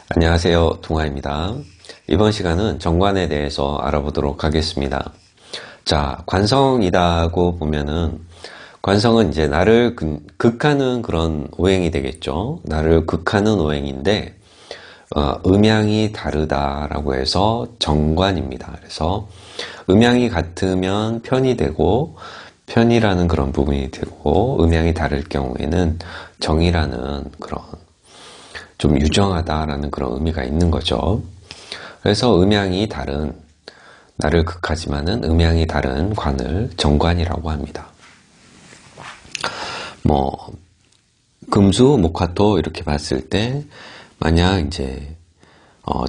안녕하세요, 동아입니다. 이번 시간은 정관에 대해서 알아보도록 하겠습니다. 자, 관성이라고 보면은 관성은 이제 나를 극하는 그런 오행이 되겠죠. 나를 극하는 오행인데 음양이 다르다라고 해서 정관입니다. 그래서 음양이 같으면 편이 되고 편이라는 그런 부분이 되고 음양이 다를 경우에는 정이라는 그런 좀 유정하다라는 그런 의미가 있는 거죠. 그래서 음양이 다른, 나를 극하지만은 음양이 다른 관을 정관이라고 합니다. 금수, 목화토 이렇게 봤을 때 만약 이제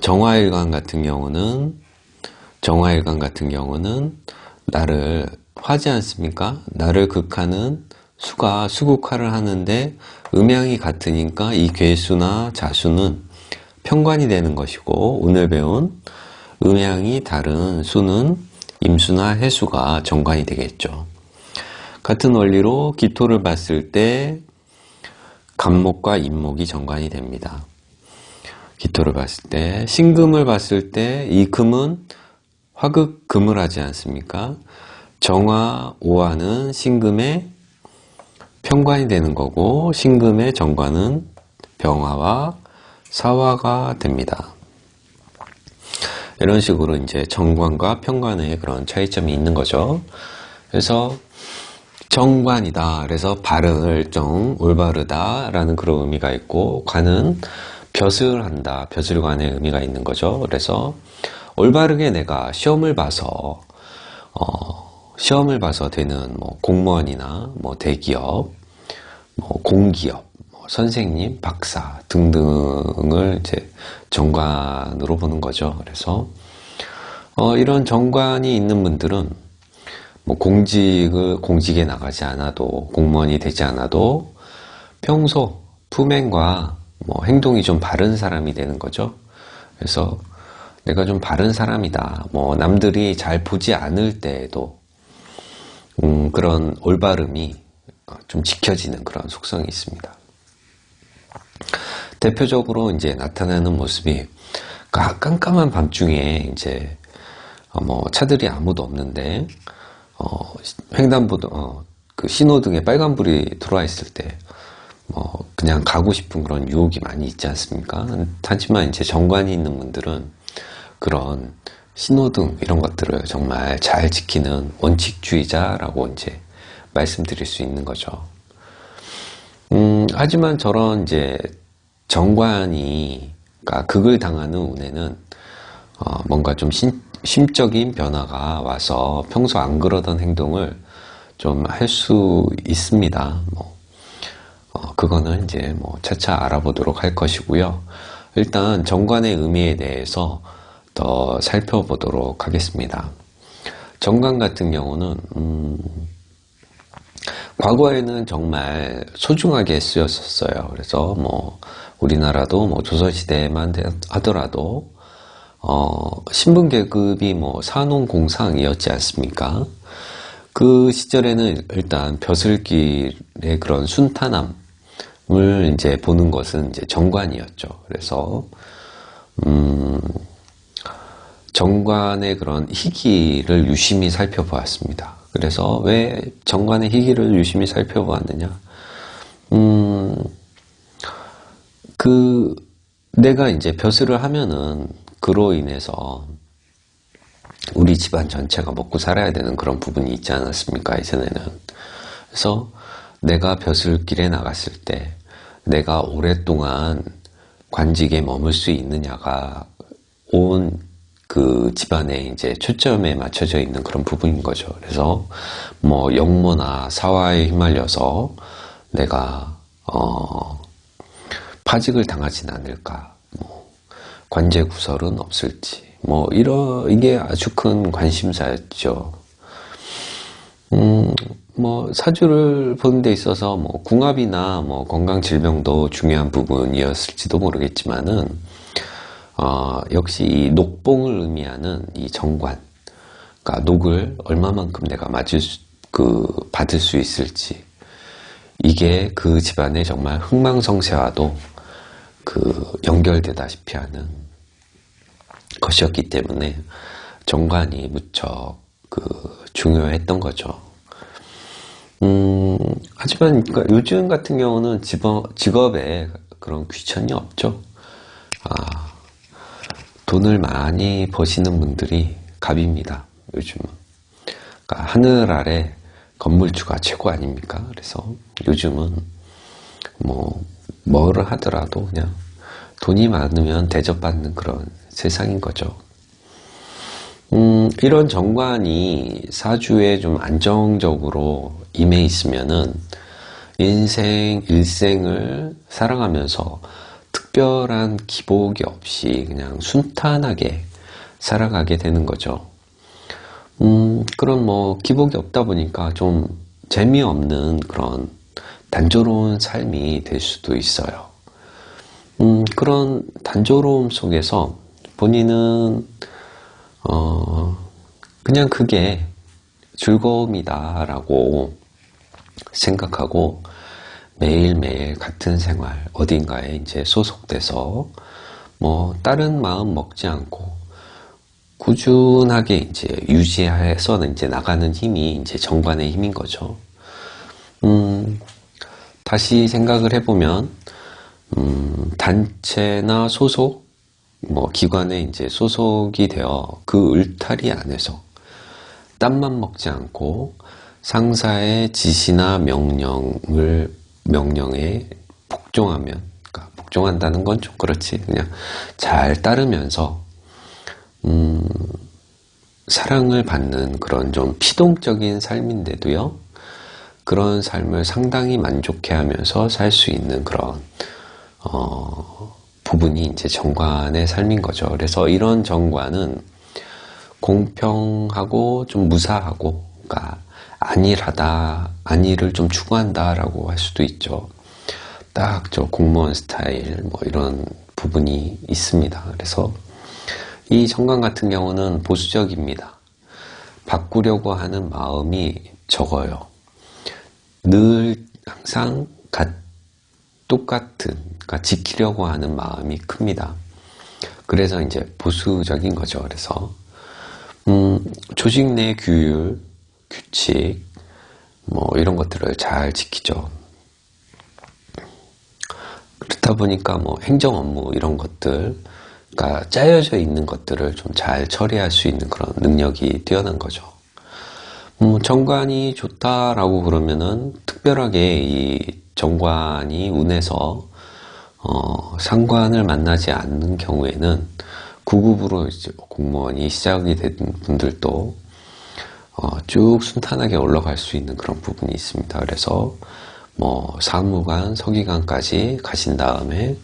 정화일관 같은 경우는 나를 화지 않습니까? 나를 극하는 수가 수국화를 하는데 음양이 같으니까 이 괴수나 자수는 편관이 되는 것이고, 오늘 배운 음양이 다른 수는 임수나 해수가 정관이 되겠죠. 같은 원리로 기토를 봤을 때 간목과 임목이 정관이 됩니다. 기토를 봤을 때, 신금을 봤을 때 이 금은 화극금을 하지 않습니까? 정화, 오화는 신금의 편관이 되는 거고, 신금의 정관은 병화와 사화가 됩니다. 이런 식으로 이제 정관과 편관의 그런 차이점이 있는 거죠. 그래서 정관이다. 그래서 바를 정, 올바르다라는 그런 의미가 있고, 관은 벼슬 한다. 벼슬관의 의미가 있는 거죠. 그래서 올바르게 내가 시험을 봐서 되는 공무원이나 대기업, 공기업, 선생님, 박사 등등을 이제 정관으로 보는 거죠. 그래서 이런 정관이 있는 분들은 공직에 나가지 않아도, 공무원이 되지 않아도 평소 품행과 행동이 좀 바른 사람이 되는 거죠. 그래서 내가 좀 바른 사람이다. 남들이 잘 보지 않을 때에도 그런 올바름이 좀 지켜지는 그런 속성이 있습니다. 대표적으로 이제 나타나는 모습이 깜깜한 밤중에 이제 차들이 아무도 없는데 횡단보도 그 신호등에 빨간불이 들어와 있을 때 그냥 가고 싶은 그런 유혹이 많이 있지 않습니까? 하지만 이제 정관이 있는 분들은 그런 신호등 이런 것들을 정말 잘 지키는 원칙주의자라고 이제 말씀드릴 수 있는 거죠. 하지만 저런 이제 정관이 극을 당하는 운에는 뭔가 좀 심적인 변화가 와서 평소 안 그러던 행동을 좀 할 수 있습니다. 그거는 이제 차차 알아보도록 할 것이고요. 일단 정관의 의미에 대해서 더 살펴보도록 하겠습니다. 정관 같은 경우는 과거에는 정말 소중하게 쓰였었어요. 그래서 우리나라도 조선시대만 하더라도 신분 계급이 산농공상이었지 않습니까? 그 시절에는 일단 벼슬길의 그런 순탄함을 이제 보는 것은 이제 정관이었죠. 그래서 정관의 그런 희기를 유심히 살펴보았습니다. 그래서 왜 정관의 희기를 유심히 살펴보았느냐? 내가 이제 벼슬을 하면은 그로 인해서 우리 집안 전체가 먹고 살아야 되는 그런 부분이 있지 않았습니까? 이전에는. 그래서 내가 벼슬길에 나갔을 때 내가 오랫동안 관직에 머물 수 있느냐가 온 그 집안에 이제 초점에 맞춰져 있는 그런 부분인 거죠. 그래서 역모나 사화에 휘말려서 내가 파직을 당하진 않을까, 관제구설은 없을지, 이게 아주 큰 관심사였죠. 사주를 보는 데 있어서 궁합이나 건강 질병도 중요한 부분이었을지도 모르겠지만은 역시 이 녹봉을 의미하는 이 정관, 그러니까 녹을 얼마만큼 내가 받을 수 있을지, 이게 그 집안의 정말 흥망성쇠와도 연결되다시피 하는 것이었기 때문에 정관이 무척 중요했던 거죠. 하지만 그러니까 요즘 같은 경우는 직업에 그런 귀천이 없죠. 돈을 많이 버시는 분들이 갑입니다. 요즘은. 그러니까 하늘 아래 건물주가 최고 아닙니까? 그래서 요즘은 뭐를 하더라도 그냥 돈이 많으면 대접받는 그런 세상인 거죠. 이런 정관이 사주에 좀 안정적으로 임해 있으면은 일생을 살아가면서 특별한 기복이 없이 그냥 순탄하게 살아가게 되는 거죠. 그런 기복이 없다 보니까 좀 재미없는 그런 단조로운 삶이 될 수도 있어요. 그런 단조로움 속에서 본인은 그냥 그게 즐거움이다라고 생각하고 매일매일 같은 생활 어딘가에 이제 소속돼서 다른 마음 먹지 않고 꾸준하게 이제 유지해서 이제 나가는 힘이 이제 정관의 힘인 거죠. 다시 생각을 해보면 단체나 소속 기관에 이제 소속이 되어 그 울타리 안에서 땀만 먹지 않고 상사의 지시나 명령에 복종하면, 그러니까 복종한다는 건 좀 그렇지, 그냥 잘 따르면서 사랑을 받는 그런 좀 피동적인 삶인데도요, 그런 삶을 상당히 만족해하면서 살 수 있는 그런 부분이 이제 정관의 삶인 거죠. 그래서 이런 정관은 공평하고 좀 무사하고, 그러니까 안일을 좀 추구한다라고 할 수도 있죠. 딱 저 공무원 스타일 이런 부분이 있습니다. 그래서 이 정관 같은 경우는 보수적입니다. 바꾸려고 하는 마음이 적어요. 늘 항상 똑같은, 그러니까 지키려고 하는 마음이 큽니다. 그래서 이제 보수적인 거죠. 그래서 조직 내 규율, 규칙 이런 것들을 잘 지키죠. 그렇다 보니까 행정 업무 이런 것들, 그러니까 짜여져 있는 것들을 좀 잘 처리할 수 있는 그런 능력이 뛰어난 거죠. 정관이 좋다라고 그러면은 특별하게 이 정관이 운에서 상관을 만나지 않는 경우에는 9급으로 이제 공무원이 시작이 된 분들도 쭉 순탄하게 올라갈 수 있는 그런 부분이 있습니다. 그래서 사무관, 서기관까지 가신 다음에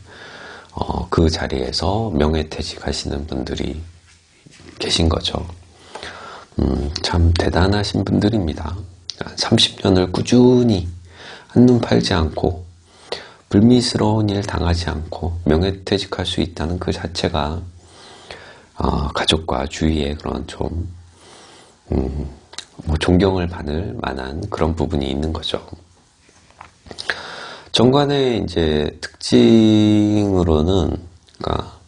그 자리에서 명예퇴직하시는 분들이 계신 거죠. 참 대단하신 분들입니다. 30년을 꾸준히 한눈 팔지 않고 불미스러운 일 당하지 않고 명예퇴직할 수 있다는 그 자체가 가족과 주위의 그런 좀 존경을 받을 만한 그런 부분이 있는 거죠. 정관의 이제 특징으로는, 그러니까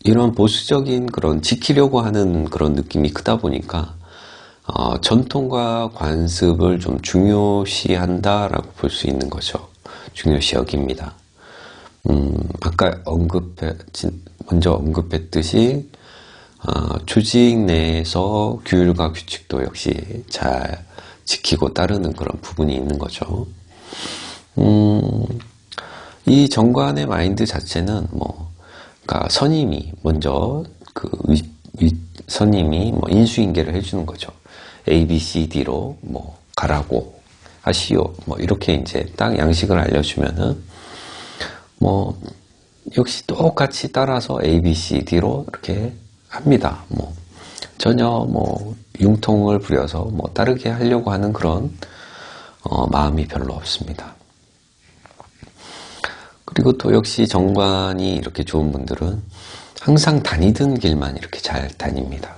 이런 보수적인 그런 지키려고 하는 그런 느낌이 크다 보니까 전통과 관습을 좀 중요시한다라고 볼 수 있는 거죠. 중요시 여깁니다. 아까 먼저 언급했듯이 조직 내에서 규율과 규칙도 역시 잘 지키고 따르는 그런 부분이 있는 거죠. 이 정관의 마인드 자체는 그러니까 선임이 먼저 선임이 인수인계를 해주는 거죠. A, B, C, D로 가라고 하시오. 이렇게 이제 딱 양식을 알려주면은 역시 똑같이 따라서 A, B, C, D로 이렇게 합니다. 전혀 융통을 부려서 다르게 하려고 하는 그런 마음이 별로 없습니다. 그리고 또 역시 정관이 이렇게 좋은 분들은 항상 다니던 길만 이렇게 잘 다닙니다.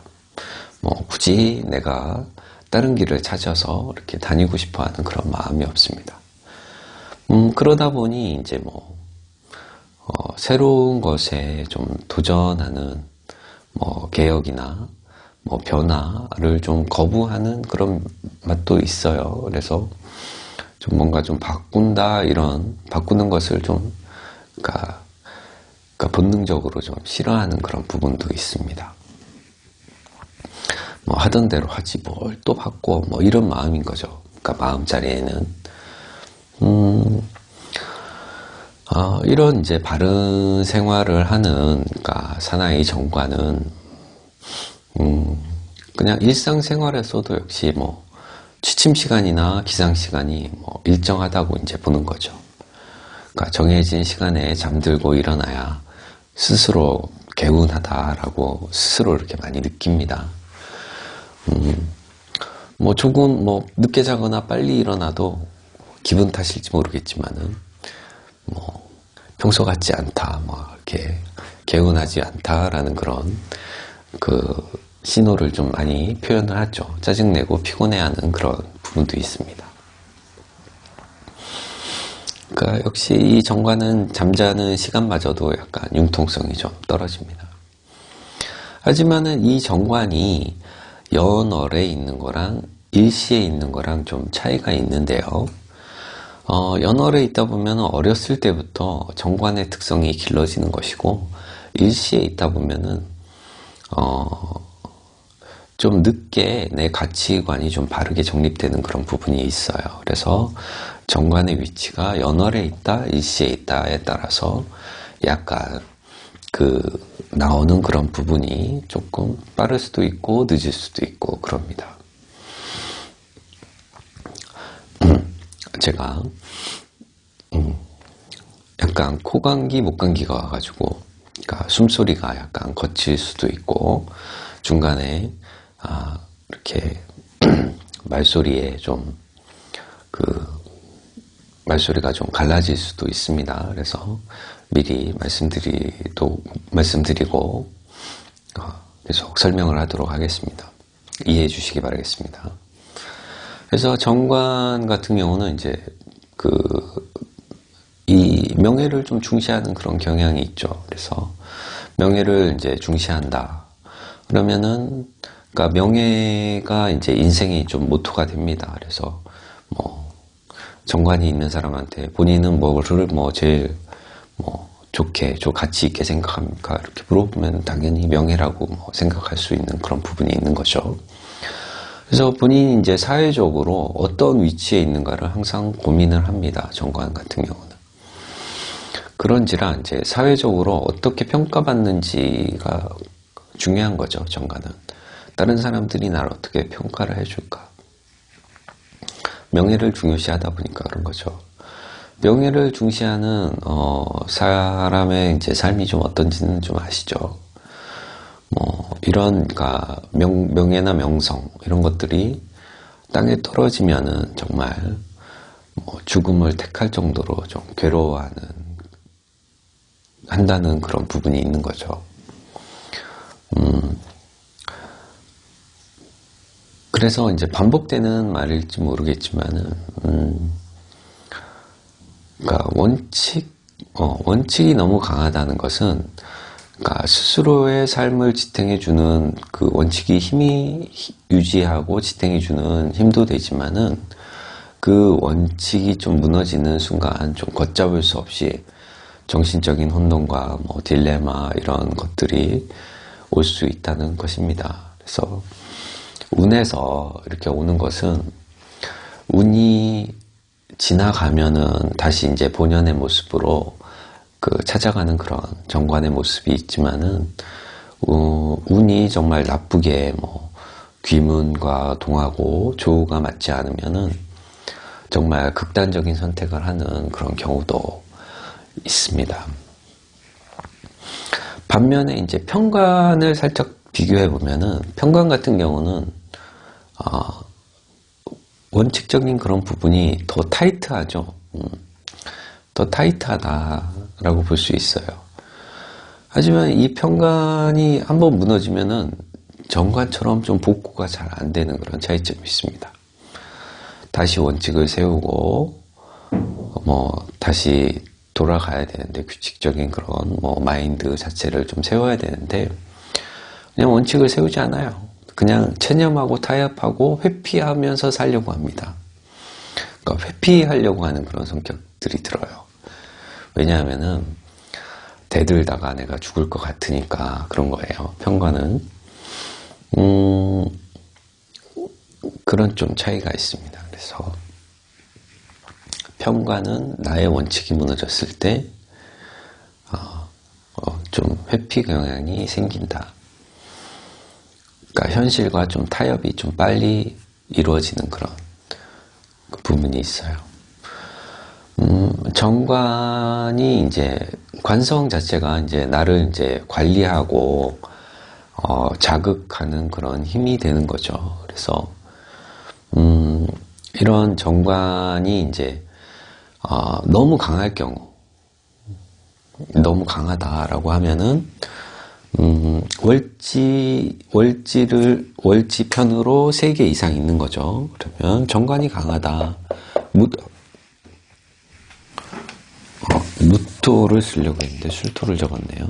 굳이 내가 다른 길을 찾아서 이렇게 다니고 싶어 하는 그런 마음이 없습니다. 그러다 보니 이제 뭐 새로운 것에 좀 도전하는 뭐 개혁이나 뭐 변화를 좀 거부하는 그런 맛도 있어요. 그래서 좀 뭔가 좀 바꾼다, 이런 바꾸는 것을 좀 그러니까 본능적으로 좀 싫어하는 그런 부분도 있습니다. 뭐 하던 대로 하지 뭘 또 바꿔, 뭐 이런 마음인 거죠. 그러니까 마음자리에는 이런 이제 바른 생활을 하는 그러니까 사나이 정과는 그냥 일상생활에서도 역시 뭐 취침 시간이나 기상 시간이 뭐 일정하다고 이제 보는 거죠. 그러니까 정해진 시간에 잠들고 일어나야 스스로 개운하다라고 스스로 이렇게 많이 느낍니다. 뭐 조금 뭐 늦게 자거나 빨리 일어나도 기분 탓일지 모르겠지만은 뭐 평소 같지 않다, 뭐 이렇게 개운하지 않다라는 그런 그 신호를 좀 많이 표현을 하죠. 짜증내고 피곤해하는 그런 부분도 있습니다. 그러니까 역시 이 정과는 잠자는 시간마저도 약간 융통성이 좀 떨어집니다. 하지만은 이 정관이 연월에 있는 거랑 일시에 있는 거랑 좀 차이가 있는데요. 연월에 있다 보면 어렸을 때부터 정관의 특성이 길러지는 것이고, 일시에 있다 보면은 좀 늦게 내 가치관이 좀 바르게 정립되는 그런 부분이 있어요. 그래서 정관의 위치가 연월에 있다, 일시에 있다에 따라서 약간 나오는 그런 부분이 조금 빠를 수도 있고 늦을 수도 있고 그럽니다. 제가 약간 코감기, 목감기가 와가지고 그러니까 숨소리가 약간 거칠 수도 있고 중간에 이렇게 말소리에 좀 말소리가 좀 갈라질 수도 있습니다. 그래서 미리 말씀드리고 계속 설명을 하도록 하겠습니다. 이해해 주시기 바라겠습니다. 그래서 정관 같은 경우는 이제 이 명예를 좀 중시하는 그런 경향이 있죠. 그래서 명예를 이제 중시한다. 그러면은 그러니까 명예가 이제 인생의 좀 모토가 됩니다. 그래서 뭐 정관이 있는 사람한테 본인은 뭐를 제일 좋게, 가치 있게 생각합니까? 이렇게 물어보면 당연히 명예라고 생각할 수 있는 그런 부분이 있는 거죠. 그래서 본인이 이제 사회적으로 어떤 위치에 있는가를 항상 고민을 합니다. 정관 같은 경우는. 그런지라 이제 사회적으로 어떻게 평가받는지가 중요한 거죠. 정관은. 다른 사람들이 나를 어떻게 평가를 해줄까? 명예를 중요시하다 보니까 그런 거죠. 명예를 중시하는 사람의 이제 삶이 좀 어떤지는 좀 아시죠? 그러니까 명예나 명성 이런 것들이 땅에 떨어지면은 정말 죽음을 택할 정도로 좀 한다는 그런 부분이 있는 거죠. 그래서 이제 반복되는 말일지 모르겠지만은 그러니까 원칙이 너무 강하다는 것은 그러니까 스스로의 삶을 지탱해주는 그 원칙이 힘이 유지하고 지탱해주는 힘도 되지만은 그 원칙이 좀 무너지는 순간 좀 걷잡을 수 없이 정신적인 혼돈과 딜레마 이런 것들이 올 수 있다는 것입니다. 그래서 운에서 이렇게 오는 것은 운이 지나가면은 다시 이제 본연의 모습으로 찾아가는 그런 정관의 모습이 있지만은 운이 정말 나쁘게 귀문과 동하고 조우가 맞지 않으면은 정말 극단적인 선택을 하는 그런 경우도 있습니다. 반면에 이제 편관을 살짝 비교해 보면은 편관 같은 경우는 원칙적인 그런 부분이 더 타이트하죠. 더 타이트하다라고 볼 수 있어요. 하지만 이 편관이 한번 무너지면은 정관처럼 좀 복구가 잘 안 되는 그런 차이점이 있습니다. 다시 원칙을 세우고 다시 돌아가야 되는데, 규칙적인 그런 마인드 자체를 좀 세워야 되는데, 그냥 원칙을 세우지 않아요. 그냥 체념하고 타협하고 회피하면서 살려고 합니다. 그러니까 회피하려고 하는 그런 성격들이 들어요. 왜냐하면은 대들다가 내가 죽을 것 같으니까 그런 거예요. 편관은 그런 좀 차이가 있습니다. 그래서 편관은 나의 원칙이 무너졌을 때 좀 회피 경향이 생긴다. 그러니까 현실과 좀 타협이 좀 빨리 이루어지는 그런 그 부분이 있어요. 정관이 이제 관성 자체가 이제 나를 이제 관리하고 자극하는 그런 힘이 되는 거죠. 그래서 이런 정관이 이제 너무 강할 경우, 너무 강하다라고 하면은 월지편으로 3개 이상 있는 거죠. 그러면 정관이 강하다. 무토를 쓰려고 했는데 술토를 적었네요.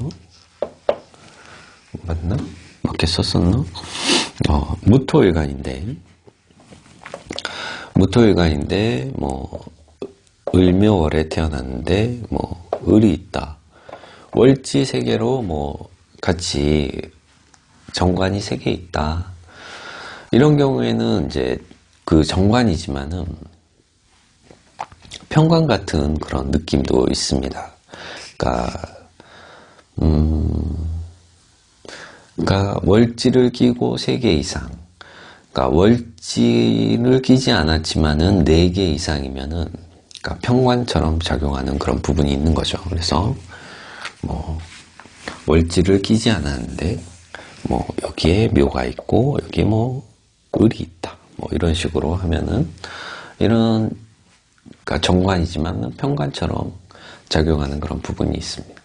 맞나? 맞게 썼었나? 무토일간인데 을묘월에 태어났는데 을이 있다. 월지 3개로 같이 정관이 3개 있다. 이런 경우에는 이제 그 정관이지만은 편관 같은 그런 느낌도 있습니다. 그러니까 월지를 끼고 3개 이상. 그러니까 월지를 끼지 않았지만은 4개 이상이면은 그러니까 편관처럼 작용하는 그런 부분이 있는 거죠. 그래서 월지를 끼지 않았는데 여기에 묘가 있고 여기에 을이 있다. 이런 식으로 하면은 이런 그러니까 정관이지만 편관처럼 작용하는 그런 부분이 있습니다.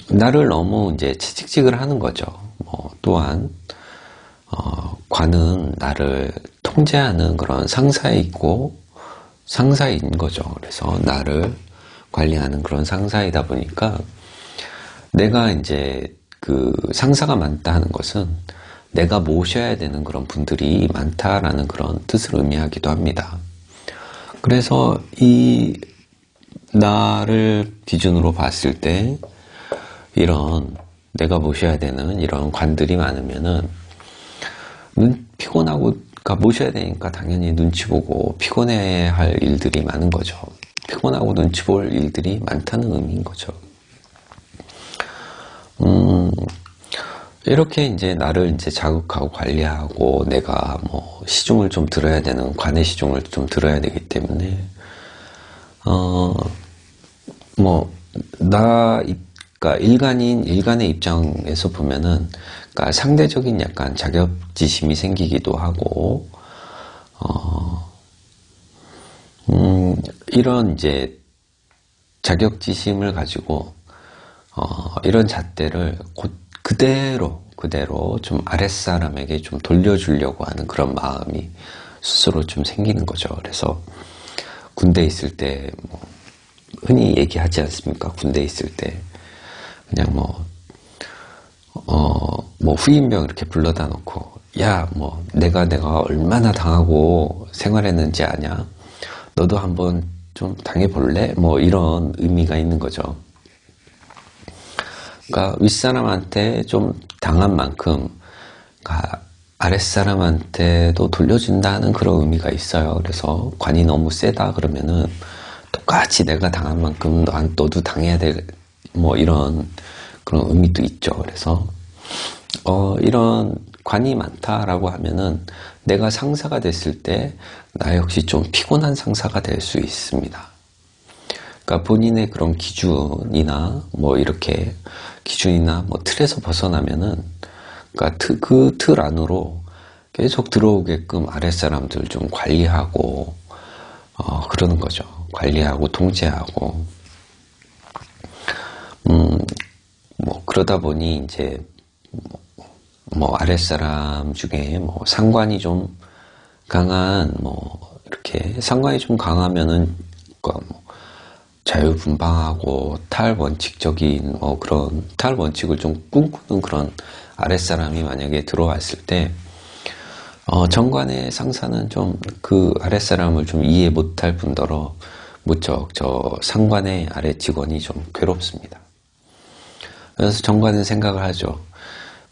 나를 너무 이제 채찍질을 하는 거죠. 또한 관은 나를 통제하는 그런 상사인 거죠. 그래서 나를 관리하는 그런 상사이다 보니까 내가 이제 그 상사가 많다 하는 것은 내가 모셔야 되는 그런 분들이 많다라는 그런 뜻을 의미하기도 합니다. 그래서 이 나를 기준으로 봤을 때 이런 내가 모셔야 되는 이런 관들이 많으면은 피곤하고 그러니까 모셔야 되니까 당연히 눈치 보고 피곤해야 할 일들이 많은 거죠. 피곤하고 눈치 볼 일들이 많다는 의미인 거죠. 이렇게 이제 나를 이제 자극하고 관리하고 내가 시중을 좀 들어야 되는 관의 시중을 좀 들어야 되기 때문에 그러니까 일간의 입장에서 보면은 그러니까 상대적인 약간 자격지심이 생기기도 하고 이런 이제 자격지심을 가지고 이런 잣대를 그대로 좀 아랫사람에게 좀 돌려주려고 하는 그런 마음이 스스로 좀 생기는 거죠. 그래서 군대 있을 때 흔히 얘기하지 않습니까? 군대 있을 때 그냥 후임병 이렇게 불러다 놓고 야 내가 얼마나 당하고 생활했는지 아냐? 너도 한번 좀 당해볼래? 이런 의미가 있는 거죠. 그러니까 윗사람한테 좀 당한 만큼 그러니까 아랫사람한테도 돌려준다는 그런 의미가 있어요. 그래서 관이 너무 세다 그러면은 똑같이 내가 당한 만큼 너도 당해야 될 이런 그런 의미도 있죠. 그래서 이런 관이 많다라고 하면은 내가 상사가 됐을 때 나 역시 좀 피곤한 상사가 될 수 있습니다. 그러니까 본인의 그런 기준이나 이렇게 기준이나 틀에서 벗어나면은 그러니까 그 틀 안으로 계속 들어오게끔 아랫사람들 좀 관리하고 그러는 거죠. 관리하고 통제하고 그러다 보니 이제 아랫사람 중에 상관이 좀 강한 이렇게 상관이 좀 강하면은 그러니까 뭐 자유분방하고 탈원칙적인 그런 탈원칙을 좀 꿈꾸는 그런 아랫사람이 만약에 들어왔을 때 정관의 상사는 좀 그 아랫사람을 좀 이해 못할 뿐더러 무척 저 상관의 아래 직원이 좀 괴롭습니다. 그래서 정관은 생각을 하죠.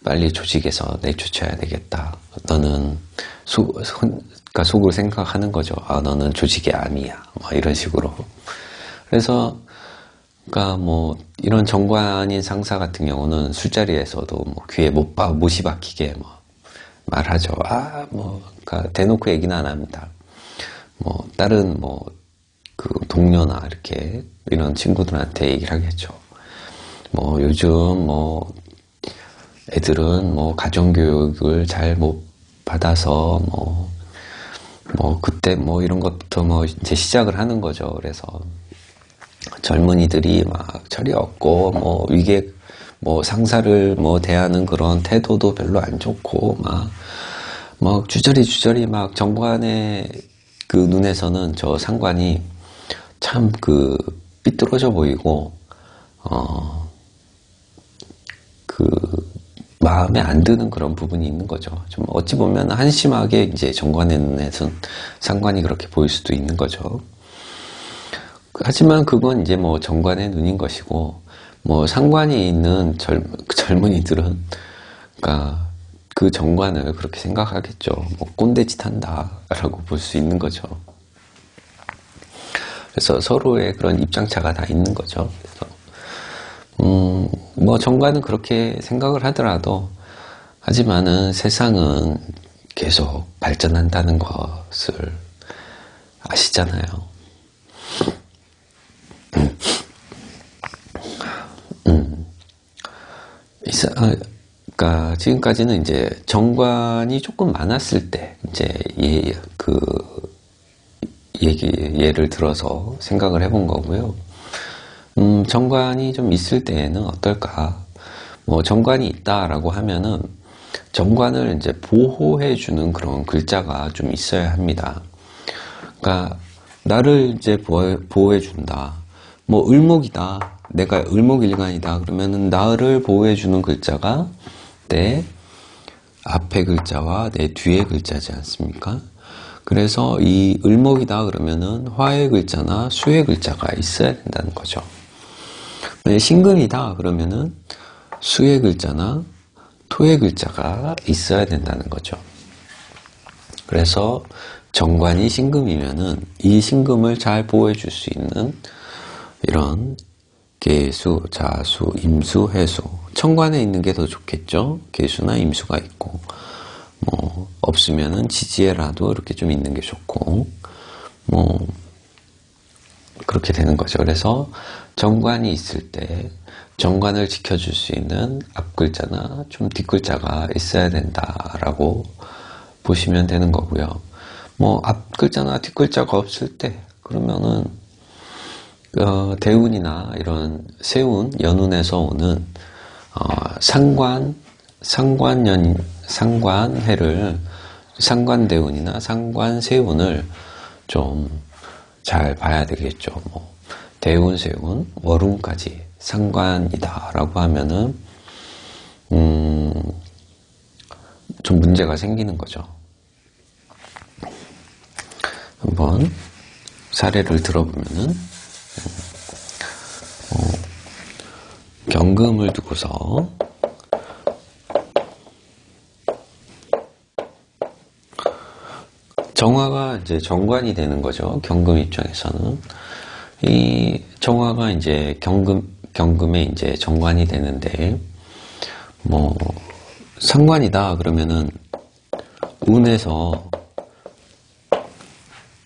빨리 조직에서 내쫓아야 되겠다. 너는 그러니까 속으로 생각하는 거죠. 아, 너는 조직의 암이야. 뭐 이런 식으로. 그래서 그러니까 뭐 이런 정관인 상사 같은 경우는 술자리에서도 뭐 귀에 못이 박히게 뭐 말하죠. 아, 뭐 그러니까 대놓고 얘기는 안 합니다. 뭐 다른 뭐 그 동료나 이렇게 이런 친구들한테 얘기를 하겠죠. 뭐 요즘 뭐 애들은 뭐 가정교육을 잘 못 받아서 뭐 그때 뭐 이런 것부터 뭐 이제 시작을 하는 거죠. 그래서 젊은이들이 막 철이 없고 뭐 위계 뭐 상사를 뭐 대하는 그런 태도도 별로 안 좋고 막 주저리 막 정관의 그 눈에서는 저 상관이 참 그 삐뚤어져 보이고 그 마음에 안 드는 그런 부분이 있는 거죠. 좀 어찌 보면 한심하게 이제 정관의 눈에선 상관이 그렇게 보일 수도 있는 거죠. 하지만 그건 이제 뭐 정관의 눈인 것이고, 뭐 상관이 있는 젊은이들은 그러니까 그 정관을 그렇게 생각하겠죠. 뭐 꼰대짓 한다라고 볼 수 있는 거죠. 그래서 서로의 그런 입장차가 다 있는 거죠. 그래서 뭐 정관은 그렇게 생각을 하더라도, 하지만은 세상은 계속 발전한다는 것을 아시잖아요. 그러니까 지금까지는 이제 정관이 조금 많았을 때 이제 예를 들어서 생각을 해본 거고요. 정관이 좀 있을 때에는 어떨까? 뭐 정관이 있다라고 하면은 정관을 이제 보호해주는 그런 글자가 좀 있어야 합니다. 그러니까 나를 이제 보호해준다. 뭐 을목이다. 내가 을목일간이다. 그러면은 나를 보호해주는 글자가 내 앞에 글자와 내 뒤에 글자지 않습니까? 그래서 이 을목이다 그러면은 화의 글자나 수의 글자가 있어야 된다는 거죠. 신금이다 그러면은 수의 글자나 토의 글자가 있어야 된다는 거죠. 그래서 정관이 신금이면은 이 신금을 잘 보호해 줄 수 있는 이런 계수, 자수, 임수, 해수. 천관에 있는 게 더 좋겠죠. 계수나 임수가 있고, 뭐 없으면은 지지에라도 이렇게 좀 있는 게 좋고, 뭐 그렇게 되는 거죠. 그래서 정관이 있을 때 정관을 지켜줄 수 있는 앞글자나 좀 뒷글자가 있어야 된다라고 보시면 되는 거고요. 뭐 앞글자나 뒷글자가 없을 때 그러면은 대운이나 이런 세운, 연운에서 오는 상관해를 상관대운이나 상관세운을 좀 잘 봐야 되겠죠. 뭐 대운, 세운, 월운까지 상관이다라고 하면은 좀 문제가 생기는 거죠. 한번 사례를 들어보면은 경금을 두고서 정화가 이제 정관이 되는 거죠. 경금 입장에서는 이 정화가 이제 경금에 이제 정관이 되는데 뭐 상관이다 그러면은 운에서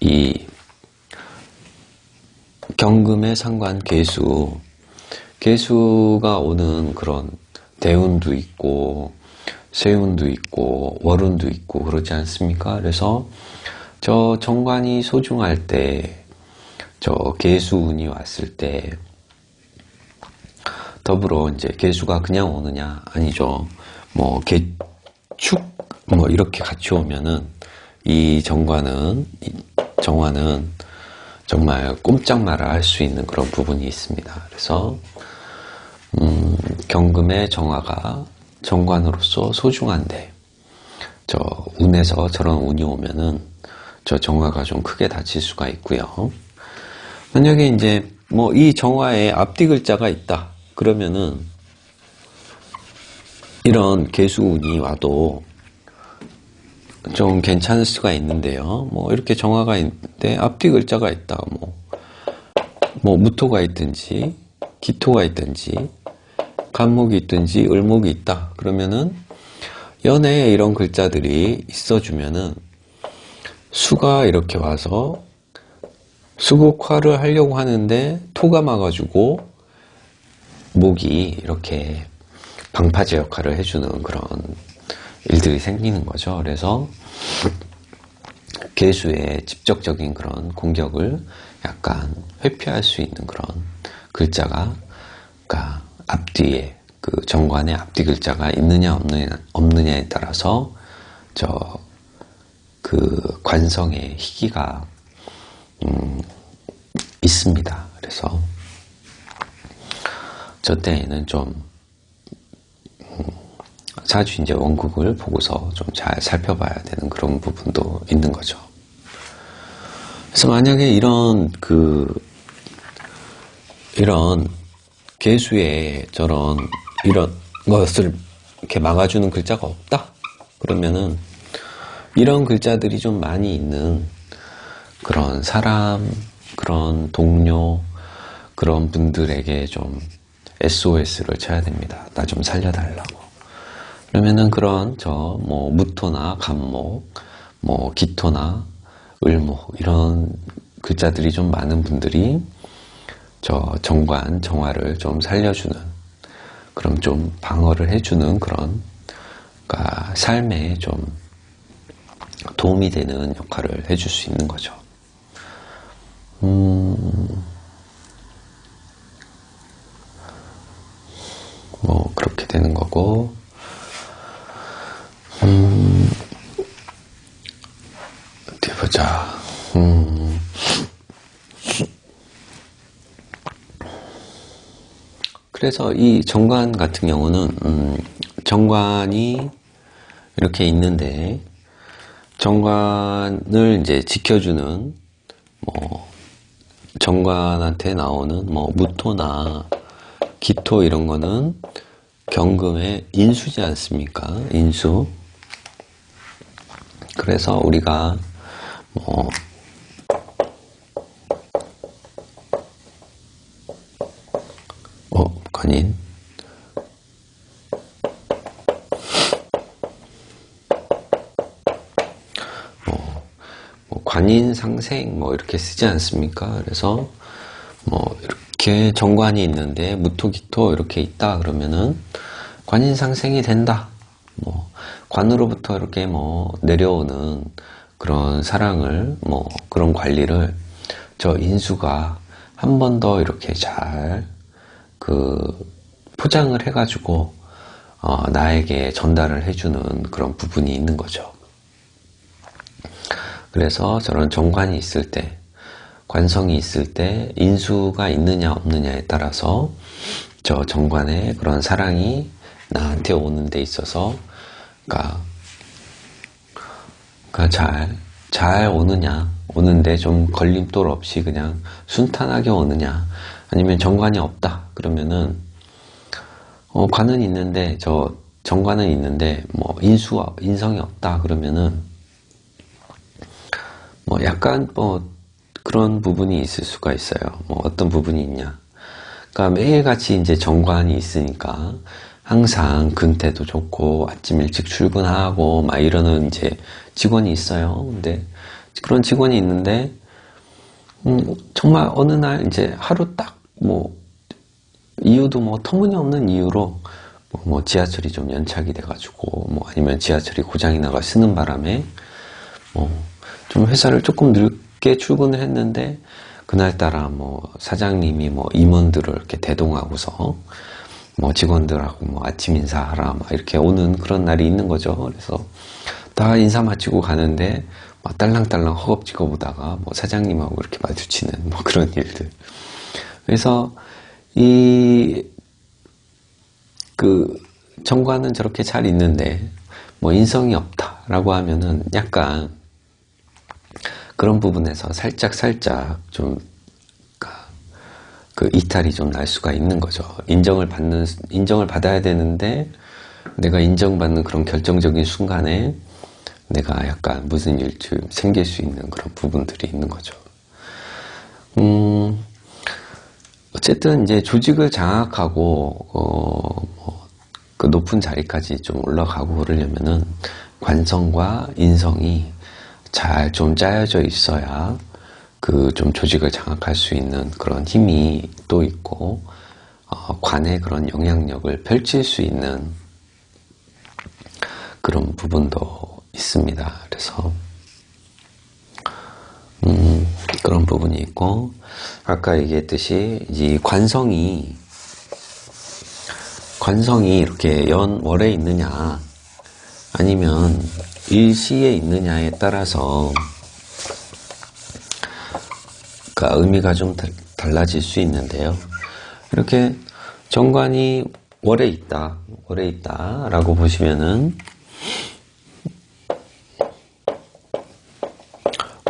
이 경금의 상관 계수가 오는 그런 대운도 있고 세운도 있고 월운도 있고 그러지 않습니까? 그래서 저 정관이 소중할 때 저 계수운이 왔을 때 더불어 이제 계수가 그냥 오느냐? 아니죠. 뭐 계축 뭐 이렇게 같이 오면은 이 정관은 정화는 정말 꼼짝 말아 할 수 있는 그런 부분이 있습니다. 그래서 경금의 정화가 정관으로서 소중한데 저 운에서 저런 운이 오면은 저 정화가 좀 크게 다칠 수가 있고요. 만약에 이제 뭐 이 정화에 앞뒤 글자가 있다 그러면은 이런 개수운이 와도 좀 괜찮을 수가 있는데요. 뭐 이렇게 정화가 있는데 앞뒤 글자가 있다. 뭐 무토가 있든지 기토가 있든지 간목이 있든지 을목이 있다. 그러면은 연애에 이런 글자들이 있어주면은 수가 이렇게 와서 수국화를 하려고 하는데 토가 막아주고 목이 이렇게 방파제 역할을 해주는 그런 일들이 생기는 거죠. 그래서 개수의 직접적인 그런 공격을 약간 회피할 수 있는 그런 글자가, 그러니까 앞뒤에 그 정관의 앞뒤 글자가 있느냐 없느냐에 따라서 그 관성의 희기가 있습니다. 그래서 저 때에는 좀 자주 이제 원국을 보고서 좀 잘 살펴봐야 되는 그런 부분도 있는 거죠. 그래서 만약에 이런 개수에 이런 것을 이렇게 막아주는 글자가 없다? 그러면은 이런 글자들이 좀 많이 있는 그런 사람, 그런 동료, 그런 분들에게 좀 SOS를 쳐야 됩니다. 나 좀 살려달라고. 그러면은 그런 뭐 무토나 간목, 뭐 기토나 을목 이런 글자들이 좀 많은 분들이 정관, 정화를 좀 살려주는, 그럼 좀 방어를 해주는 그런, 그러니까 삶에 좀 도움이 되는 역할을 해줄 수 있는 거죠. 뭐 그렇게 되는 거고, 어디 보자. 그래서 이 정관 같은 경우는 정관이 이렇게 있는데 정관을 이제 지켜주는 뭐 정관한테 나오는 뭐 무토나 기토 이런 거는 경금의 인수지 않습니까? 인수. 그래서 우리가 뭐 관인 관인상생 뭐 이렇게 쓰지 않습니까? 그래서 뭐 이렇게 정관이 있는데 무토기토 이렇게 있다 그러면은 관인상생이 된다. 뭐 관으로부터 이렇게 뭐 내려오는 그런 사랑을 뭐 그런 관리를 저 인수가 한 번 더 이렇게 잘 포장을 해가지고 나에게 전달을 해주는 그런 부분이 있는 거죠. 그래서 저런 정관이 있을 때, 관성이 있을 때 인수가 있느냐 없느냐에 따라서 저 정관의 그런 사랑이 나한테 오는 데 있어서 그러니까 잘 오는데 좀 걸림돌 없이 그냥 순탄하게 오느냐, 아니면 정관이 없다 그러면은 관은 있는데 정관은 있는데 뭐 인성이 없다 그러면은 뭐 약간 뭐 그런 부분이 있을 수가 있어요. 뭐 어떤 부분이 있냐, 그러니까 매일같이 이제 정관이 있으니까 항상 근태도 좋고 아침 일찍 출근하고 막 이러는 이제 직원이 있어요. 근데 그런 직원이 있는데 정말 어느 날 이제 하루 딱 뭐 이유도 뭐 터무니없는 이유로 뭐 지하철이 좀 연착이 돼가지고 뭐 아니면 지하철이 고장이 나가 쓰는 바람에 뭐 좀 회사를 조금 늦게 출근을 했는데 그날따라 뭐 사장님이 뭐 임원들을 이렇게 대동하고서 뭐 직원들하고 뭐 아침 인사하라 막 이렇게 오는 그런 날이 있는 거죠. 그래서 다 인사 마치고 가는데 막 딸랑딸랑 허겁지겁 보다가 뭐 사장님하고 이렇게 마주치는 뭐 그런 일들. 그래서 정관은 저렇게 잘 있는데 뭐 인성이 없다라고 하면은 약간 그런 부분에서 살짝 좀 이탈이 좀 날 수가 있는 거죠. 인정을 받아야 되는데 내가 인정받는 그런 결정적인 순간에 내가 약간 무슨 일쯤 생길 수 있는 그런 부분들이 있는 거죠. 어쨌든 이제 조직을 장악하고 그 높은 자리까지 좀 올라가고 그러려면은 관성과 인성이 잘 좀 짜여져 있어야 좀 조직을 장악할 수 있는 그런 힘이 또 있고 관의 그런 영향력을 펼칠 수 있는 그런 부분도 있습니다. 그래서 그런 부분이 있고, 아까 얘기했듯이 이 관성이 이렇게 월에 있느냐 아니면 일시에 있느냐에 따라서 의미가 좀 달라질 수 있는데요. 이렇게 정관이 월에 있다라고 보시면은,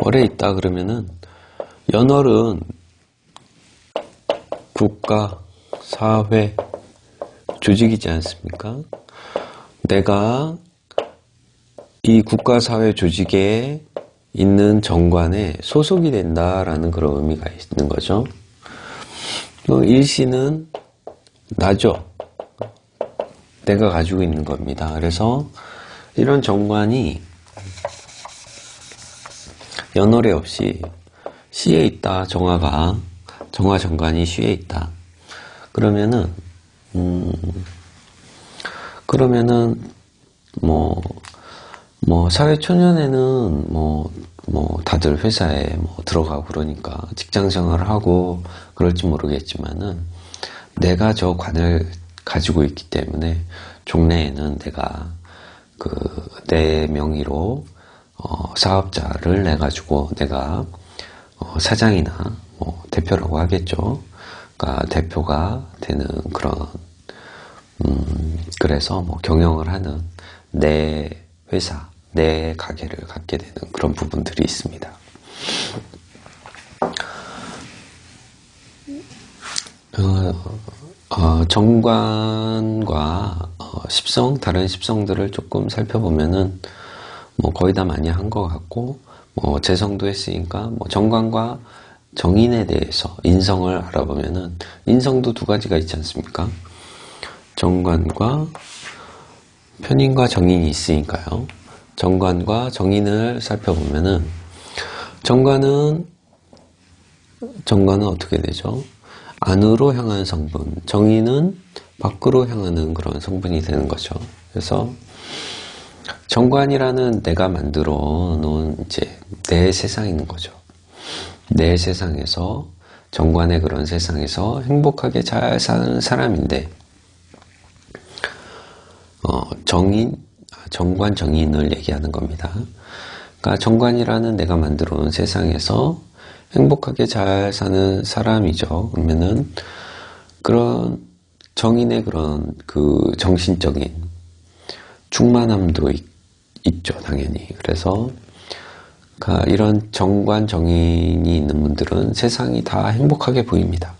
월에 있다 그러면은 연월은 국가, 사회, 조직이지 않습니까? 내가 이 국가, 사회, 조직에 있는 정관에 소속이 된다라는 그런 의미가 있는 거죠. 일시는 나죠. 내가 가지고 있는 겁니다. 그래서 이런 정관이 연월에 없이 시에 있다. 정화 정관이 시에 있다. 그러면은 사회초년에는 다들 회사에 들어가고 그러니까 직장 생활을 하고 그럴지 모르겠지만은 내가 저 관을 가지고 있기 때문에 종래에는 내가 내 명의로 사업자를 내 가지고 내가 사장이나 대표라고 하겠죠. 그러니까 대표가 되는 그런 그래서 경영을 하는 내 회사, 내 가게를 갖게 되는 그런 부분들이 있습니다. 정관과 십성, 다른 십성들을 조금 살펴보면은 거의 다 많이 한 것 같고, 재성도 했으니까 정관과 정인에 대해서 인성을 알아보면은 인성도 두 가지가 있지 않습니까? 정관과 편인과 정인이 있으니까요. 정관과 정인을 살펴보면은 정관은 어떻게 되죠? 안으로 향하는 성분, 정인은 밖으로 향하는 그런 성분이 되는 거죠. 그래서 정관이라는 내가 만들어 놓은 이제 내 세상이 있는 거죠. 내 세상에서, 정관의 그런 세상에서 행복하게 잘 사는 사람인데, 정관, 정인을 얘기하는 겁니다. 그러니까 정관이라는 내가 만들어 놓은 세상에서 행복하게 잘 사는 사람이죠. 그러면은 그런 정인의 그런 정신적인 충만함도 있죠, 당연히. 그래서 이런 정관, 정인이 있는 분들은 세상이 다 행복하게 보입니다.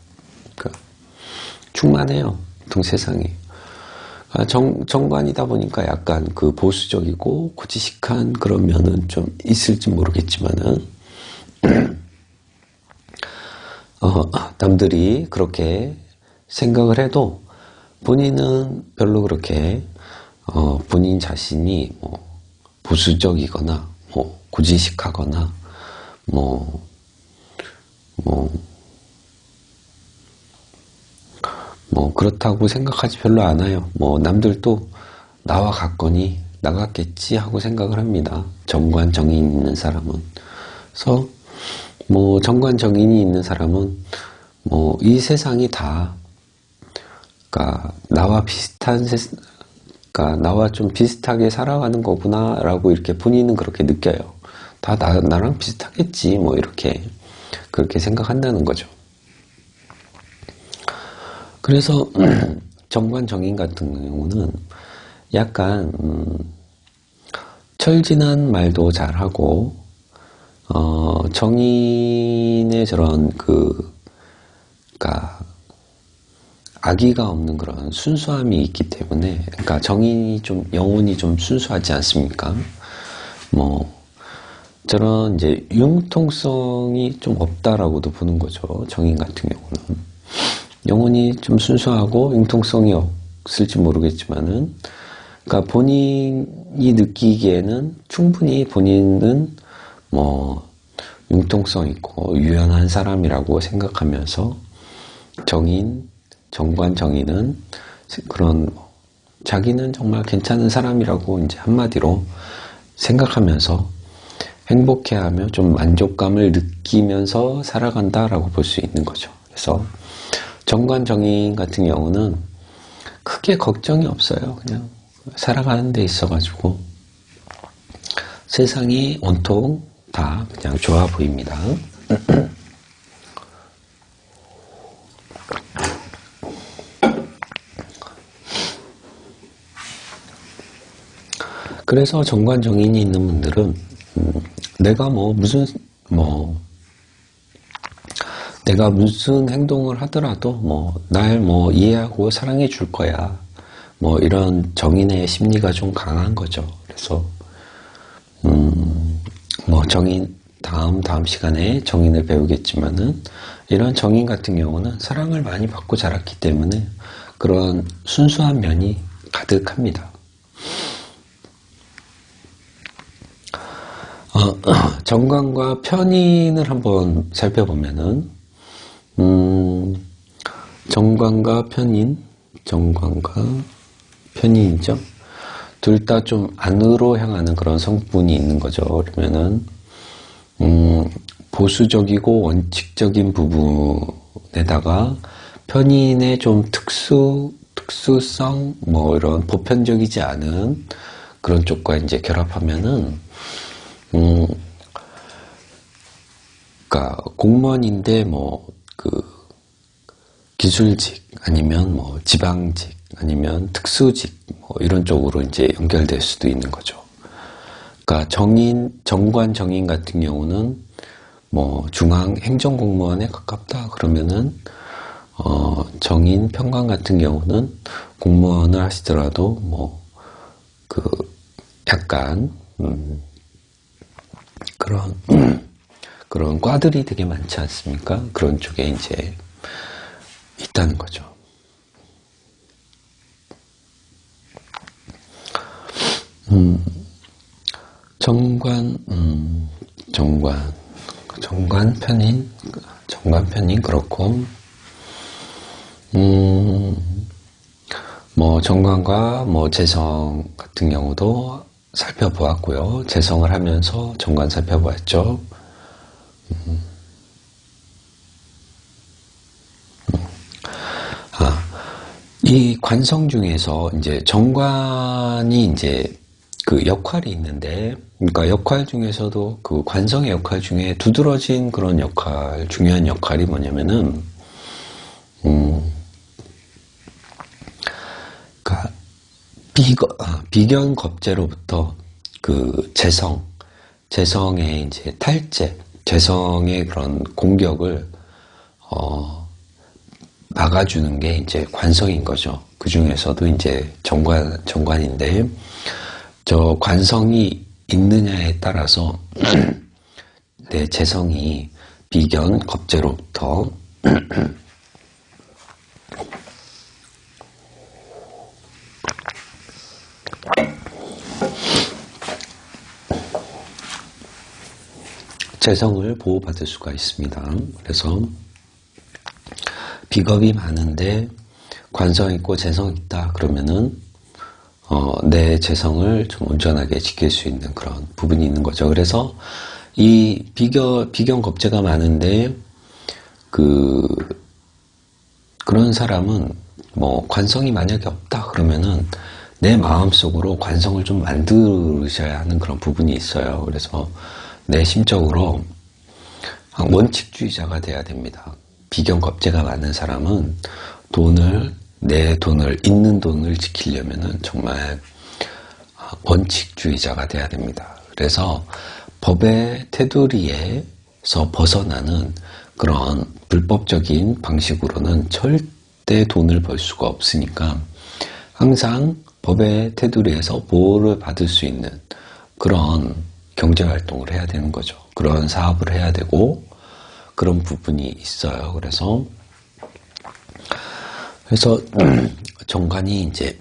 충만해요, 보통 세상이. 정관이다 보니까 약간 보수적이고 고지식한 그런 면은 좀 있을지 모르겠지만은 남들이 그렇게 생각을 해도 본인은 별로 그렇게 본인 자신이 보수적이거나 고지식하거나 그렇다고 생각하지 별로 않아요. 남들도 나와 같거니 나같겠지 하고 생각을 합니다. 정관, 정인 있는 사람은. 그래서 정관, 정인이 있는 사람은 이 세상이 다 나와 비슷한 나와 좀 비슷하게 살아가는 거구나 라고 이렇게 본인은 그렇게 느껴요. 다 나랑 비슷하겠지. 뭐 이렇게 그렇게 생각한다는 거죠. 그래서 정관정인 같은 경우는 약간 철진한 말도 잘하고 정인의 저런 그러니까 악의가 없는 그런 순수함이 있기 때문에, 그러니까 정인이 좀 영혼이 좀 순수하지 않습니까? 뭐 저런 이제 융통성이 좀 없다라고도 보는 거죠. 정인 같은 경우는 영혼이 좀 순수하고 융통성이 없을지 모르겠지만은, 그러니까 본인이 느끼기에는 충분히 본인은 뭐 융통성 있고 유연한 사람이라고 생각하면서 정관정인은 그런 자기는 정말 괜찮은 사람이라고 이제 한마디로 생각하면서 행복해하며 좀 만족감을 느끼면서 살아간다라고 볼 수 있는 거죠. 그래서 정관정인 같은 경우는 크게 걱정이 없어요. 그냥 살아가는 데 있어가지고 세상이 온통 다 그냥 좋아 보입니다. 그래서 정관정인이 있는 분들은 내가 내가 무슨 행동을 하더라도 날 이해하고 사랑해 줄 거야. 이런 정인의 심리가 좀 강한 거죠. 그래서 정인 다음 시간에 정인을 배우겠지만은, 이런 정인 같은 경우는 사랑을 많이 받고 자랐기 때문에 그런 순수한 면이 가득합니다. 정관과 편인을 한번 살펴보면은, 정관과 편인이죠. 둘 다 좀 안으로 향하는 그런 성분이 있는 거죠. 그러면은, 보수적이고 원칙적인 부분에다가 편인의 좀 특수성, 이런 보편적이지 않은 그런 쪽과 이제 결합하면은, 그러니까 공무원인데 기술직 아니면 지방직 아니면 특수직 이런 쪽으로 이제 연결될 수도 있는 거죠. 그러니까 정관정인 같은 경우는 중앙 행정공무원에 가깝다 그러면은 정인 편관 같은 경우는 공무원을 하시더라도 약간 그런 과들이 되게 많지 않습니까? 그런 쪽에 이제 있다는 거죠. 정관 편인 그렇고, 정관과 재성 같은 경우도 살펴보았고요. 재성을 하면서 정관 살펴보았죠. 이 관성 중에서 이제 정관이 이제 그 역할이 있는데, 그러니까 역할 중에서도 그 관성의 역할 중에 두드러진 그런 역할, 중요한 역할이 뭐냐면은, 그러니까 비견 겁재로부터 그 재성의 이제 탈재, 재성의 그런 공격을 막아주는 게 이제 관성인 거죠. 그 중에서도 이제 정관인데, 저 관성이 있느냐에 따라서 내 재성이 비견 겁재로부터 재성을 보호받을 수가 있습니다. 그래서 비겁이 많은데 관성 있고 재성 있다 그러면은 내 재성을 좀 온전하게 지킬 수 있는 그런 부분이 있는 거죠. 그래서 이 비견 겁재가 많은데 그런 사람은 관성이 만약에 없다 그러면은 내 마음속으로 관성을 좀 만드셔야 하는 그런 부분이 있어요. 그래서 내심적으로 원칙주의자가 돼야 됩니다. 비경겁제가 많은 사람은 내 돈을, 있는 돈을 지키려면은 정말 원칙주의자가 돼야 됩니다. 그래서 법의 테두리에서 벗어나는 그런 불법적인 방식으로는 절대 돈을 벌 수가 없으니까 항상 법의 테두리에서 보호를 받을 수 있는 그런 경제활동을 해야 되는 거죠. 그런 사업을 해야 되고 그런 부분이 있어요. 그래서 정관이 이제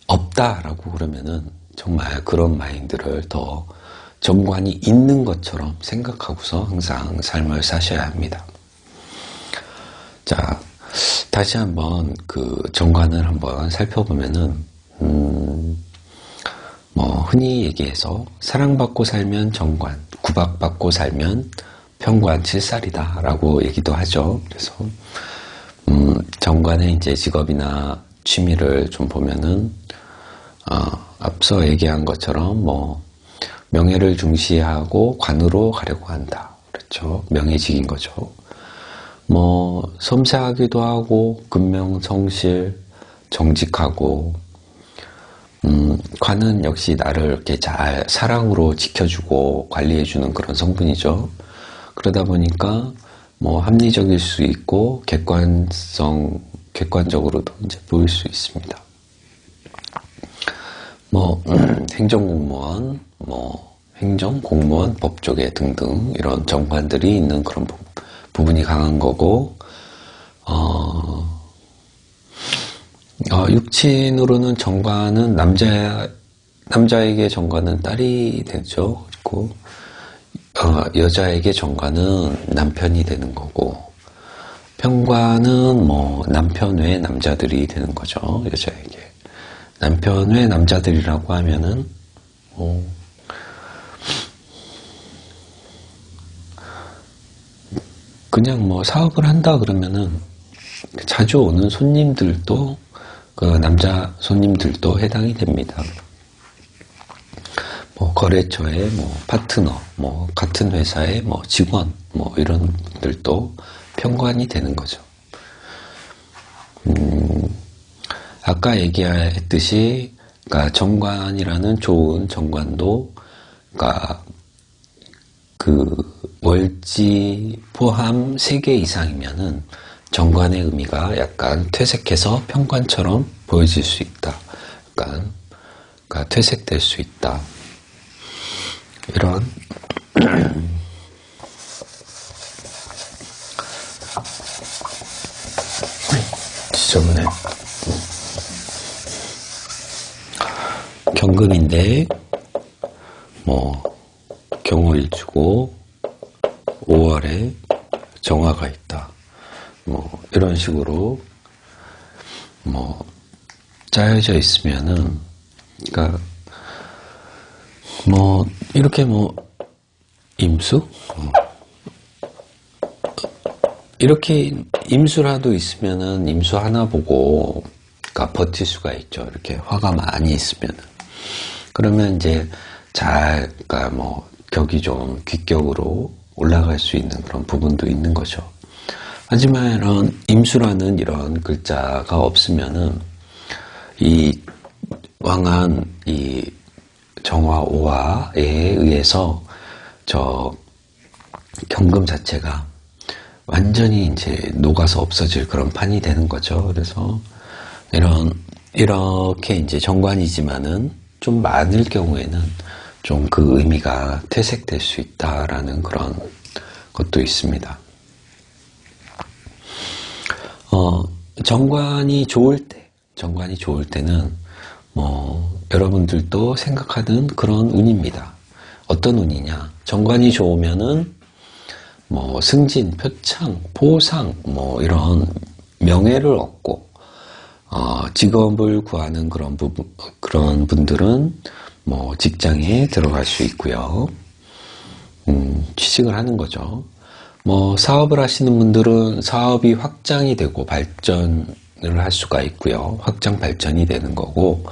없다라고 그러면은 정말 그런 마인드를 더 정관이 있는 것처럼 생각하고서 항상 삶을 사셔야 합니다. 자, 다시 한번 그 정관을 한번 살펴보면은 흔히 얘기해서 사랑받고 살면 정관, 구박받고 살면 편관 칠살이다 라고 얘기도 하죠. 그래서 정관의 이제 직업이나 취미를 좀 보면은 앞서 얘기한 것처럼 명예를 중시하고 관으로 가려고 한다. 그렇죠. 명예직인 거죠. 섬세하기도 하고 근명성실, 정직하고 관은 역시 나를 이렇게 잘 사랑으로 지켜주고 관리해주는 그런 성분이죠. 그러다 보니까 합리적일 수 있고 객관적으로도 이제 보일 수 있습니다. 행정공무원, 행정공무원, 법조계 등등 이런 정관들이 있는 그런 부분이 강한 거고, 육친으로는 정관은 남자에게 정관은 딸이 되죠. 그리고 여자에게 정관은 남편이 되는 거고, 편관은 남편 외 남자들이 되는 거죠. 여자에게. 남편 외 남자들이라고 하면은 그냥 사업을 한다 그러면은 자주 오는 손님들도 그 남자 손님들도 해당이 됩니다. 거래처의 파트너, 같은 회사의 직원, 이런 분들도 편관이 되는 거죠. 아까 얘기했듯이, 그러니까 정관이라는 좋은 정관도, 그러니까 월지 포함 3개 이상이면은 정관의 의미가 약간 퇴색해서 편관처럼 보여질 수 있다. 그러니까 퇴색될 수 있다. 이런 지저분해. 경금인데 경호일주고 5월에 정화가 있다. 이런 식으로 짜여져 있으면은, 그러니까 이렇게 임수? 이렇게 임수라도 있으면은 임수 하나 보고, 그러니까 버틸 수가 있죠. 이렇게 화가 많이 있으면은. 그러면 이제 그러니까 격이 좀 귀격으로 올라갈 수 있는 그런 부분도 있는 거죠. 하지만 이런 임수라는 이런 글자가 없으면은 이 왕한 이 정화 오화에 의해서 저 경금 자체가 완전히 이제 녹아서 없어질 그런 판이 되는 거죠. 그래서 이렇게 이제 정관이지만은 좀 많을 경우에는 좀 그 의미가 퇴색될 수 있다라는 그런 것도 있습니다. 정관이 좋을 때는 여러분들도 생각하는 그런 운입니다. 어떤 운이냐? 정관이 좋으면은 승진, 표창, 보상 이런 명예를 얻고 직업을 구하는 그런 분들은 직장에 들어갈 수 있고요. 취직을 하는 거죠. 사업을 하시는 분들은 사업이 확장이 되고 발전을 할 수가 있고요. 확장 발전이 되는 거고,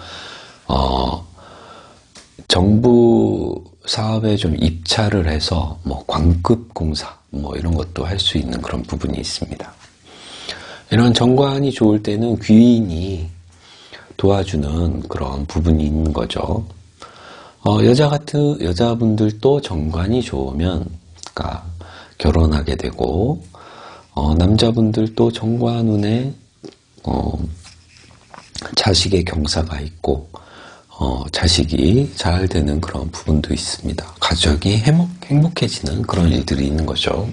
정부 사업에 좀 입찰을 해서 뭐 광급 공사 뭐 이런 것도 할 수 있는 그런 부분이 있습니다. 이런 정관이 좋을 때는 귀인이 도와주는 그런 부분이 있는 거죠. 여자분들도 정관이 좋으면, 그러니까 결혼하게 되고, 남자분들도 정관운에, 자식의 경사가 있고, 자식이 잘 되는 그런 부분도 있습니다. 가족이 행복해지는 그런 일들이 있는 거죠.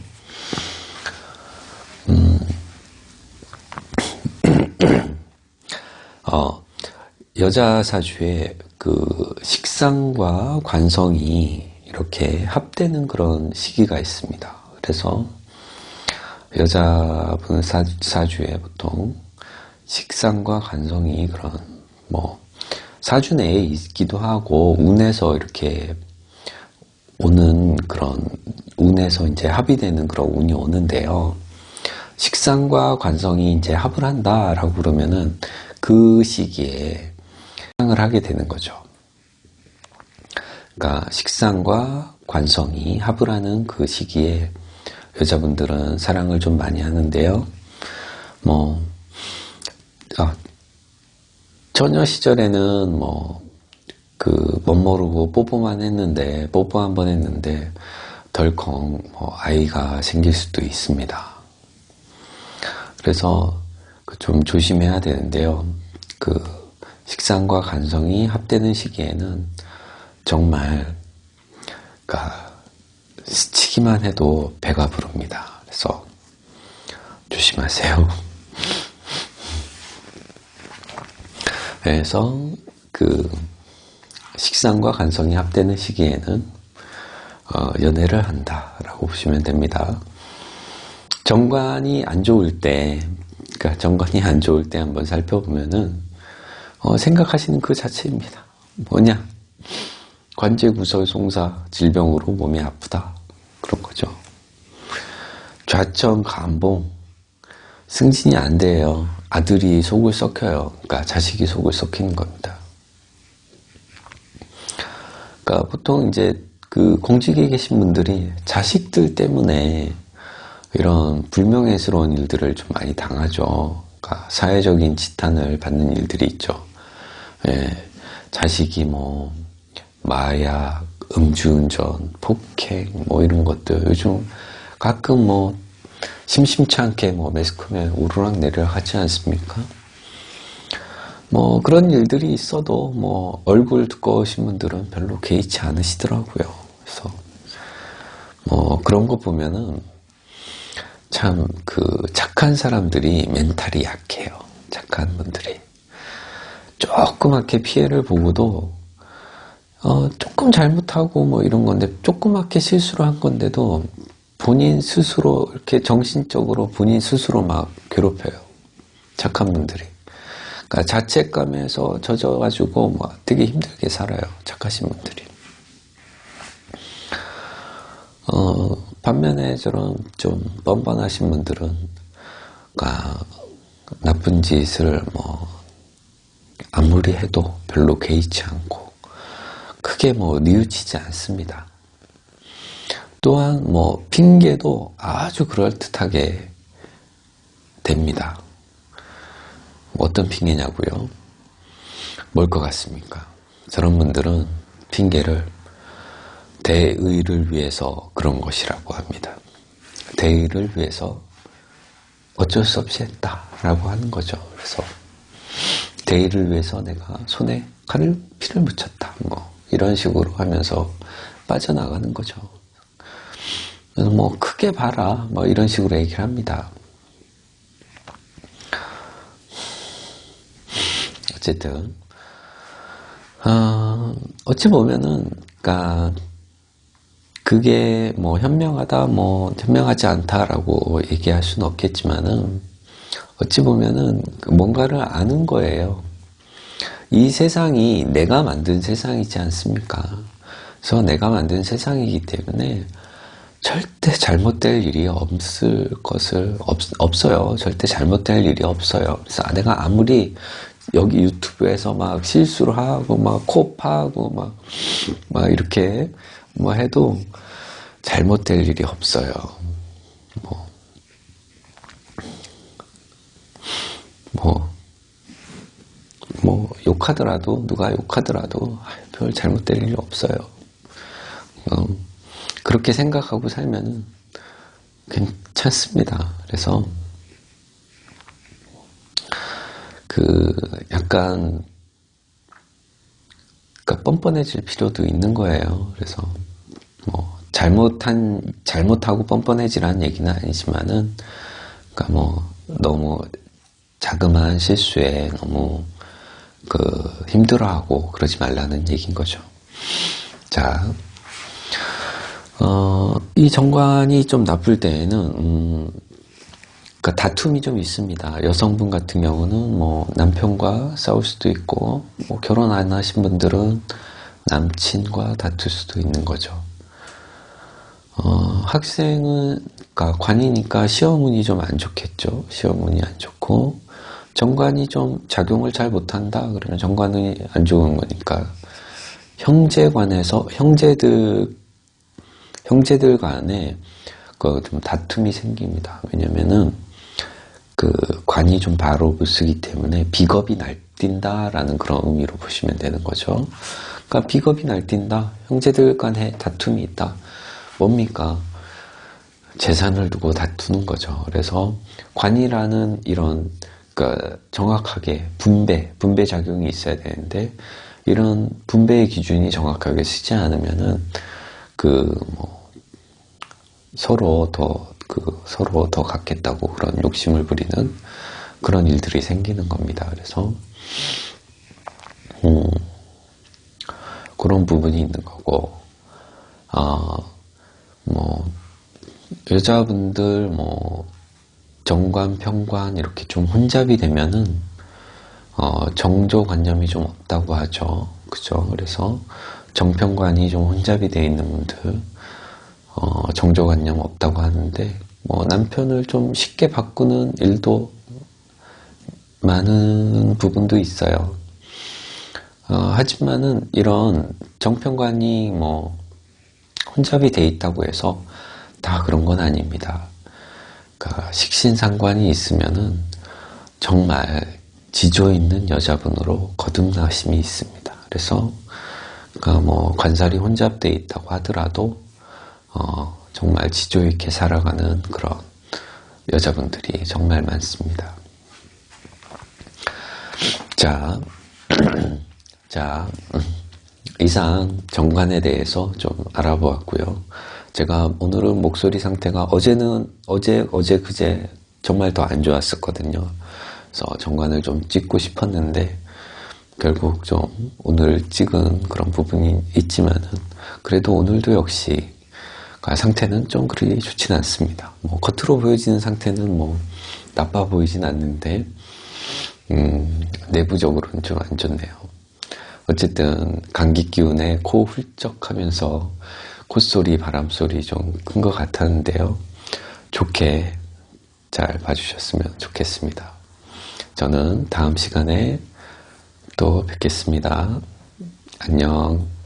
여자 사주에 그 식상과 관성이 이렇게 합되는 그런 시기가 있습니다. 그래서 여자분 사주에 보통 식상과 관성이 그런 뭐 사주 내에 있기도 하고 운에서 이렇게 오는 그런 운에서 이제 합이 되는 그런 운이 오는데요. 식상과 관성이 이제 합을 한다라고 그러면은 그 시기에 사랑을 하게 되는 거죠. 그러니까 식상과 관성이 합을 하는 그 시기에 여자분들은 사랑을 좀 많이 하는데요. 처녀 시절에는 못 모르고 뽀뽀만 했는데, 뽀뽀 한 번 했는데, 덜컹 아이가 생길 수도 있습니다. 그래서 좀 조심해야 되는데요. 식상과 관성이 합되는 시기에는 정말, 스치기만 해도 배가 부릅니다. 그래서 조심하세요. 그래서 식상과 관성이 합되는 시기에는 연애를 한다라고 보시면 됩니다. 정관이 안 좋을 때, 정관이 안 좋을 때 한번 살펴보면은 생각하시는 그 자체입니다. 뭐냐? 관제구설송사 질병으로 몸이 아프다. 그런 거죠. 좌청 감봉 승진이 안 돼요. 아들이 속을 썩혀요. 그러니까 자식이 속을 썩히는 겁니다. 그러니까 보통 이제 공직에 계신 분들이 자식들 때문에 이런 불명예스러운 일들을 좀 많이 당하죠. 그러니까 사회적인 지탄을 받는 일들이 있죠. 예, 자식이 마약, 음주운전, 폭행, 이런 것들. 요즘 가끔 심심치 않게 매스컴에 오르락내리락 하지 않습니까? 그런 일들이 있어도 얼굴 두꺼우신 분들은 별로 개의치 않으시더라고요. 그래서 그런 거 보면은 참 착한 사람들이 멘탈이 약해요. 착한 분들이. 조그맣게 피해를 보고도 조금 잘못하고 이런 건데 조그맣게 실수를 한 건데도 본인 스스로 이렇게 정신적으로 본인 스스로 막 괴롭혀요. 착한 분들이. 그러니까 자책감에서 젖어가지고 되게 힘들게 살아요. 착하신 분들이. 반면에 저런 좀 뻔뻔하신 분들은 나쁜 짓을 아무리 해도 별로 개의치 않고 크게 뉘우치지 않습니다. 또한 핑계도 아주 그럴듯하게 됩니다. 어떤 핑계냐고요? 뭘 것 같습니까? 저런 분들은 핑계를 대의를 위해서 그런 것이라고 합니다. 대의를 위해서 어쩔 수 없이 했다라고 하는 거죠. 그래서 대의를 위해서 내가 손에 피를 묻혔다. 이런 식으로 하면서 빠져나가는 거죠. 그래서 크게 봐라. 이런 식으로 얘기를 합니다. 어쨌든, 어찌 보면은, 그게 현명하다, 현명하지 않다라고 얘기할 수는 없겠지만은, 어찌 보면은 뭔가를 아는 거예요. 이 세상이 내가 만든 세상이지 않습니까? 그래서 내가 만든 세상이기 때문에 절대 잘못될 일이 없어요. 절대 잘못될 일이 없어요. 그래서 내가 아무리 여기 유튜브에서 막 실수를 하고, 코 파고, 막 이렇게 뭐 해도 잘못될 일이 없어요. 욕하더라도, 누가 욕하더라도 별 잘못될 일이 없어요. 그렇게 생각하고 살면은 괜찮습니다. 그래서 약간 그러니까 뻔뻔해질 필요도 있는 거예요. 그래서 잘못하고 뻔뻔해지라는 얘기는 아니지만은 그러니까 너무 자그마한 실수에 너무 힘들어하고 그러지 말라는 얘기인 거죠. 자, 이 정관이 좀 나쁠 때에는 그러니까 다툼이 좀 있습니다. 여성분 같은 경우는 남편과 싸울 수도 있고 결혼 안 하신 분들은 남친과 다툴 수도 있는 거죠. 학생은 그러니까 관이니까 시험운이 좀 안 좋겠죠. 시험운이 안 좋고 정관이 좀 작용을 잘 못한다 그러면 정관이 안 좋은 거니까 형제관에서 형제들 간에 좀 다툼이 생깁니다. 왜냐면은 관이 좀 바로 못 쓰기 때문에 비겁이 날뛴다라는 그런 의미로 보시면 되는 거죠. 그러니까 비겁이 날뛴다. 형제들 간에 다툼이 있다. 뭡니까? 재산을 두고 다투는 거죠. 그래서 관이라는 이런 그러니까 정확하게 분배 작용이 있어야 되는데 이런 분배의 기준이 정확하게 쓰지 않으면은 서로 더 갖겠다고 그런 욕심을 부리는 그런 일들이 생기는 겁니다. 그래서 그런 부분이 있는 거고 여자분들 정관, 평관 이렇게 좀 혼잡이 되면은 정조관념이 좀 없다고 하죠. 그죠? 그래서 정평관이 좀 혼잡이 되어 있는 분들 정조관념 없다고 하는데 남편을 좀 쉽게 바꾸는 일도 많은 부분도 있어요. 하지만은 이런 정평관이 혼잡이 되어 있다고 해서 다 그런 건 아닙니다. 그러니까 식신상관이 있으면은 정말 지조 있는 여자분으로 거듭나심이 있습니다. 그래서 그러니까 관살이 혼잡되어 있다고 하더라도 정말 지조 있게 살아가는 그런 여자분들이 정말 많습니다. 자, 이상 정관에 대해서 좀 알아보았고요. 제가 오늘은 목소리 상태가 어제 그제 정말 더 안 좋았었거든요. 그래서 정관을 좀 찍고 싶었는데 결국 좀 오늘 찍은 그런 부분이 있지만은 그래도 오늘도 역시 상태는 좀 그리 좋지는 않습니다. 겉으로 보여지는 상태는 나빠 보이진 않는데 내부적으로는 좀 안 좋네요. 어쨌든 감기 기운에 코 훌쩍하면서 콧소리, 바람소리 좀 큰 것 같았는데요. 좋게 잘 봐주셨으면 좋겠습니다. 저는 다음 시간에 또 뵙겠습니다. 안녕.